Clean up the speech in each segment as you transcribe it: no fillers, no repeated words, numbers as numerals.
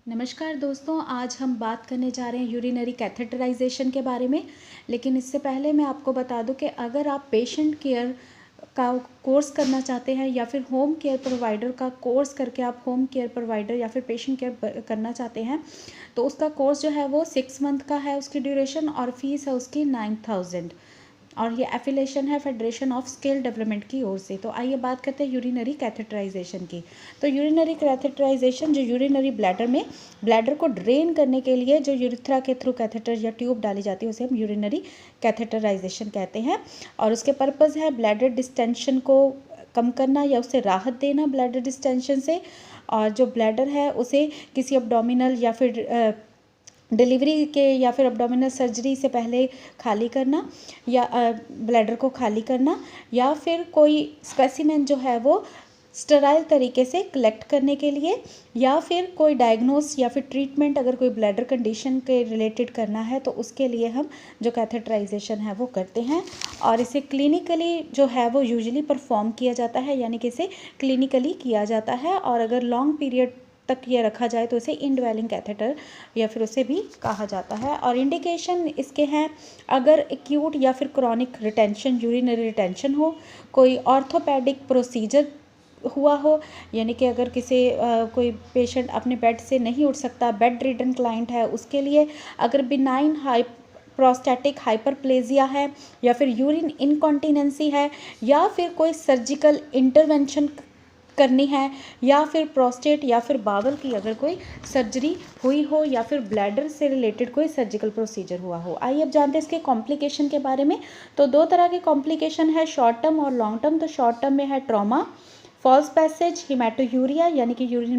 नमस्कार दोस्तों, आज हम बात करने जा रहे हैं यूरिनरी कैथेटराइजेशन के बारे में। लेकिन इससे पहले मैं आपको बता दूं कि अगर आप पेशेंट केयर का कोर्स करना चाहते हैं या फिर होम केयर प्रोवाइडर का कोर्स करके आप होम केयर प्रोवाइडर या फिर पेशेंट केयर करना चाहते हैं तो उसका कोर्स जो है वो 6 मंथ का है, उसकी ड्यूरेशन, और फीस है उसकी 9,000। और ये एफिलेशन है फेडरेशन ऑफ स्किल डेवलपमेंट की ओर से। तो आइए बात करते हैं यूरिनरी कैथेटराइजेशन की। तो यूरिनरी कैथेटराइजेशन जो यूरिनरी ब्लैडर में ब्लैडर को ड्रेन करने के लिए जो यूरिथ्रा के थ्रू कैथेटर या ट्यूब डाली जाती है उसे हम यूरिनरी कैथेटराइजेशन कहते हैं। और उसके पर्पज़ है ब्लैडर डिस्टेंशन को कम करना या उससे राहत देना ब्लैडर डिस्टेंशन से, और जो ब्लैडर है उसे किसी अब्डोमिनल या फिर डिलीवरी के या फिर अब्डोमिनल सर्जरी से पहले खाली करना, या ब्लैडर को खाली करना, या फिर कोई स्पेसिमेन जो है वो स्टराइल तरीके से कलेक्ट करने के लिए, या फिर कोई डायग्नोस या फिर ट्रीटमेंट अगर कोई ब्लैडर कंडीशन के रिलेटेड करना है तो उसके लिए हम जो कैथेटराइजेशन है वो करते हैं। और इसे क्लिनिकली जो है वो यूजुअली परफॉर्म किया जाता है, यानी कि इसे क्लिनिकली किया जाता है। और अगर लॉन्ग पीरियड तक ये रखा जाए तो इसे इनड्वेलिंग कैथेटर या फिर उसे भी कहा जाता है। और इंडिकेशन इसके हैं अगर एक्यूट या फिर क्रॉनिक रिटेंशन, यूरिनरी रिटेंशन हो, कोई ऑर्थोपेडिक प्रोसीजर हुआ हो, यानी कि अगर कोई पेशेंट अपने बेड से नहीं उठ सकता, बेड रिडन क्लाइंट है, उसके लिए अगर बिनाइन प्रोस्टैटिक हाइपरप्लेजिया है, या फिर यूरिन इनकॉन्टिनेंसी है, या फिर कोई सर्जिकल इंटरवेंशन करनी है, या फिर प्रोस्टेट या फिर बावल की अगर कोई सर्जरी हुई हो, या फिर ब्लैडर से रिलेटेड कोई सर्जिकल प्रोसीजर हुआ हो। आइए अब जानते हैं इसके कॉम्प्लिकेशन के बारे में। तो दो तरह के कॉम्प्लिकेशन है, शॉर्ट टर्म और लॉन्ग टर्म। तो शॉर्ट टर्म में है ट्रॉमा, फॉल्स पैसेज, हिमेटोयूरिया यानी कि यूरिन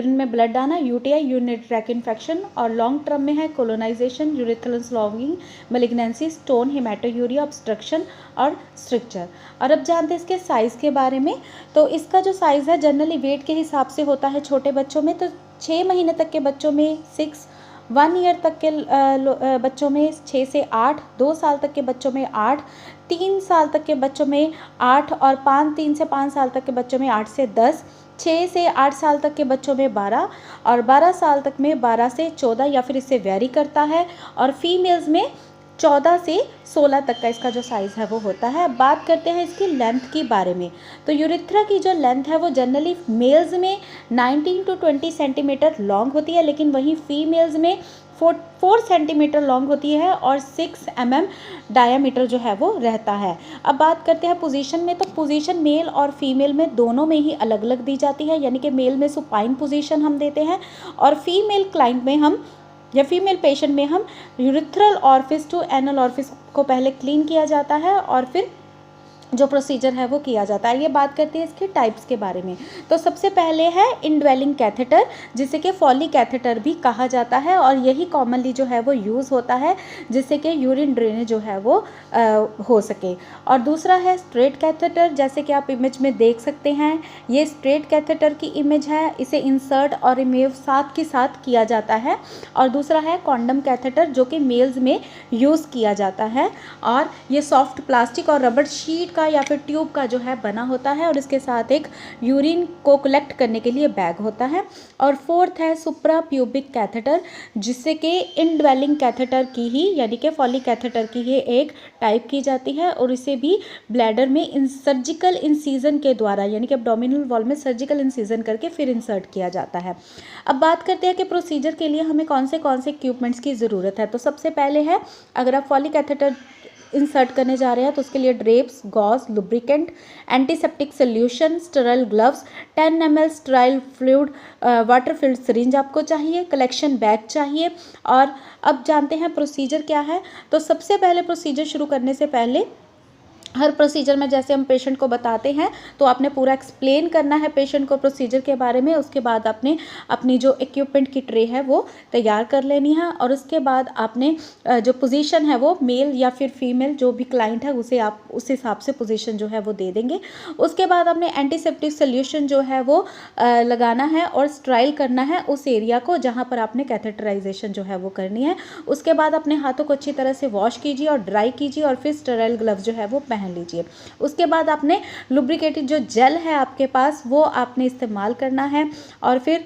में ब्लड आना, यूटीआई यूरिनरी ट्रैक इन्फेक्शन, और लॉन्ग टर्म में है colonisation, urethral sloughing, malignancy, stone, haematuria, obstruction और स्ट्रिक्चर। और अब जानते हैं इसके साइज़ के बारे में। तो इसका जो साइज़ है जनरली वेट के हिसाब से होता है छोटे बच्चों में। तो 6 महीने तक के बच्चों में 6, 1 ईयर तक के बच्चों में 6 से 8, 2 साल तक के बच्चों में 8, 3 साल तक के बच्चों में 8, और 3 से 5 साल तक के बच्चों में 8 से 10, 6 से 8 साल तक के बच्चों में 12, और 12 साल तक में 12 से 14 या फिर इससे वेरी करता है। और फीमेल्स में 14 से 16 तक का इसका जो साइज़ है वो होता है। बात करते हैं इसकी लेंथ के बारे में। तो यूरिथ्रा की जो लेंथ है वो जनरली मेल्स में 19 to 20 सेंटीमीटर लॉन्ग होती है, लेकिन वहीं फीमेल्स में 4 सेंटीमीटर लॉन्ग होती है और 6 mm डायामीटर जो है वो रहता है। अब बात करते हैं पोजीशन में। तो पोजीशन मेल और फीमेल में दोनों में ही अलग अलग दी जाती है, यानी कि मेल में सुपाइन पोजीशन हम देते हैं, और फीमेल क्लाइंट में हम या फीमेल पेशेंट में हम urethral orifice to anal orifice को पहले क्लीन किया जाता है और फिर जो प्रोसीजर है वो किया जाता है। ये बात करते हैं इसके टाइप्स के बारे में। तो सबसे पहले है इनड्वेलिंग कैथेटर, जिसे कि फॉली कैथेटर भी कहा जाता है, और यही कॉमनली जो है वो यूज़ होता है जिससे कि यूरिन ड्रेनेज जो है वो हो सके। और दूसरा है स्ट्रेट कैथेटर, जैसे कि आप इमेज में देख सकते हैं, ये स्ट्रेट कैथेटर की इमेज है। इसे इंसर्ट और रिमूव साथ के साथ किया जाता है। और दूसरा है कॉन्डम कैथेटर, जो कि मेल्स में यूज़ किया जाता है, और ये सॉफ्ट प्लास्टिक और रबर शीट या फिर ट्यूब का जो है बना होता है, और इसके साथ एक यूरिन को कलेक्ट करने के लिए बैग होता है। और फोर्थ है सुप्रा प्यूबिक कैथेटर, जिससे कि इनड्वेलिंग कैथेटर की ही यानी कि फॉली कैथेटर की ही एक टाइप की जाती है, और इसे भी ब्लैडर में सर्जिकल इंसीजन के द्वारा यानी कि एब्डोमिनल वॉल में सर्जिकल इंसीजन करके फिर इंसर्ट किया जाता है। अब बात करते हैं कि प्रोसीजर के लिए हमें कौन से इक्विपमेंट्स की ज़रूरत है। तो सबसे पहले है, अगर आप फॉली कैथेटर इंसर्ट करने जा रहे हैं तो उसके लिए drapes, gauze, lubricant, antiseptic solution, sterile gloves, 10 ml sterile fluid, water filled syringe आपको चाहिए, कलेक्शन बैग चाहिए। और अब जानते हैं प्रोसीजर क्या है। तो सबसे पहले प्रोसीजर शुरू करने से पहले हर प्रोसीजर में जैसे हम पेशेंट को बताते हैं तो आपने पूरा एक्सप्लेन करना है पेशेंट को प्रोसीजर के बारे में। उसके बाद आपने अपनी जो इक्विपमेंट की ट्रे है वो तैयार कर लेनी है, और उसके बाद आपने जो पोजीशन है वो मेल या फिर फीमेल जो भी क्लाइंट है उसे आप उस हिसाब से पोजीशन जो है वो दे देंगे। उसके बाद आपने एंटीसेप्टिक सोल्यूशन जो है वो लगाना है और स्ट्राइल करना है उस एरिया को जहाँ पर आपने कैथेटराइजेशन जो है वो करनी है। उसके बाद अपने हाथों को अच्छी तरह से वॉश कीजिए और ड्राई कीजिए, और फिर स्टेराइल ग्लव्स जो है वो पहन लीजिए। उसके बाद आपने लुब्रिकेटेड जो जेल है आपके पास वो आपने इस्तेमाल करना है, और फिर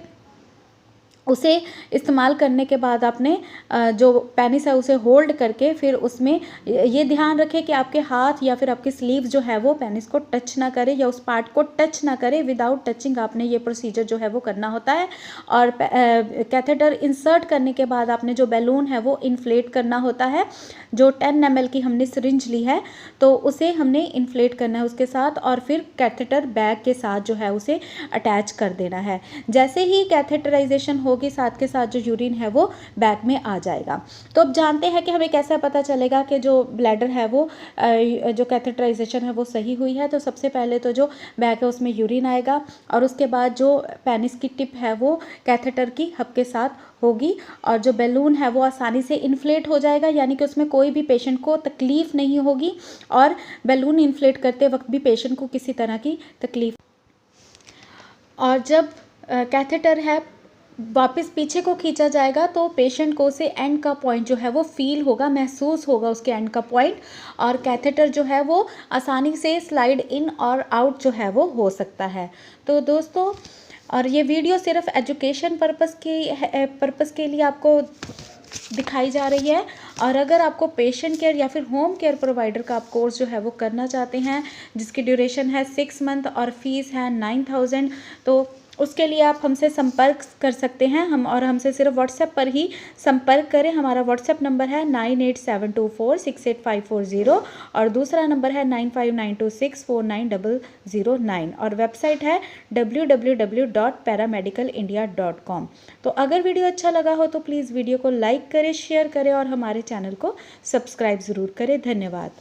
उसे इस्तेमाल करने के बाद आपने जो पेनिस है उसे होल्ड करके फिर उसमें ये ध्यान रखें कि आपके हाथ या फिर आपकी स्लीव जो है वो पेनिस को टच ना करे या उस पार्ट को टच ना करे। विदाउट टचिंग आपने ये प्रोसीजर जो है वो करना होता है। और कैथेटर इंसर्ट करने के बाद आपने जो बैलून है वो इन्फ्लेट करना होता है। जो 10 ml की हमने सिरिंज ली है तो उसे हमने इन्फ्लेट करना है उसके साथ, और फिर कैथेटर बैग के साथ जो है उसे अटैच कर देना है। जैसे ही कैथेटराइजेशन होगी साथ के साथ जो यूरिन है वो बैग में आ जाएगा। तो अब जानते हैं कि हमें कैसे पता चलेगा कि जो ब्लैडर है वो जो कैथेटराइजेशन है वो सही हुई है। तो सबसे पहले तो जो बैग है उसमें यूरिन आएगा और उसके बाद जो पेनिस की टिप है वो कैथेटर की हब के साथ होगी और जो बैलून है वो आसानी से इन्फ्लेट हो जाएगा, यानी कि उसमें कोई भी पेशेंट को तकलीफ़ नहीं होगी और बैलून इन्फ्लेट करते वक्त भी पेशेंट को किसी तरह की तकलीफ। और जब कैथेटर है वापस पीछे को खींचा जाएगा तो पेशेंट को उसे एंड का पॉइंट जो है वो फील होगा, महसूस होगा उसके एंड का पॉइंट, और कैथेटर जो है वो आसानी से स्लाइड इन और आउट जो है वो हो सकता है। तो दोस्तों, और ये वीडियो सिर्फ एजुकेशन पर्पस के लिए आपको दिखाई जा रही है। और अगर आपको पेशेंट केयर या फिर होम केयर प्रोवाइडर का आप कोर्स जो है वो करना चाहते हैं जिसकी ड्यूरेशन है 6 मंथ और फीस है 9000, तो उसके लिए आप हमसे संपर्क कर सकते हैं। हमसे सिर्फ व्हाट्सएप पर ही संपर्क करें। हमारा व्हाट्सएप नंबर है 9872468540 और दूसरा नंबर है 9592649009 और वेबसाइट है www.paramedicalindia.com। तो अगर वीडियो अच्छा लगा हो तो प्लीज़ वीडियो को लाइक करें, शेयर करें और हमारे चैनल को सब्सक्राइब ज़रूर करें। धन्यवाद।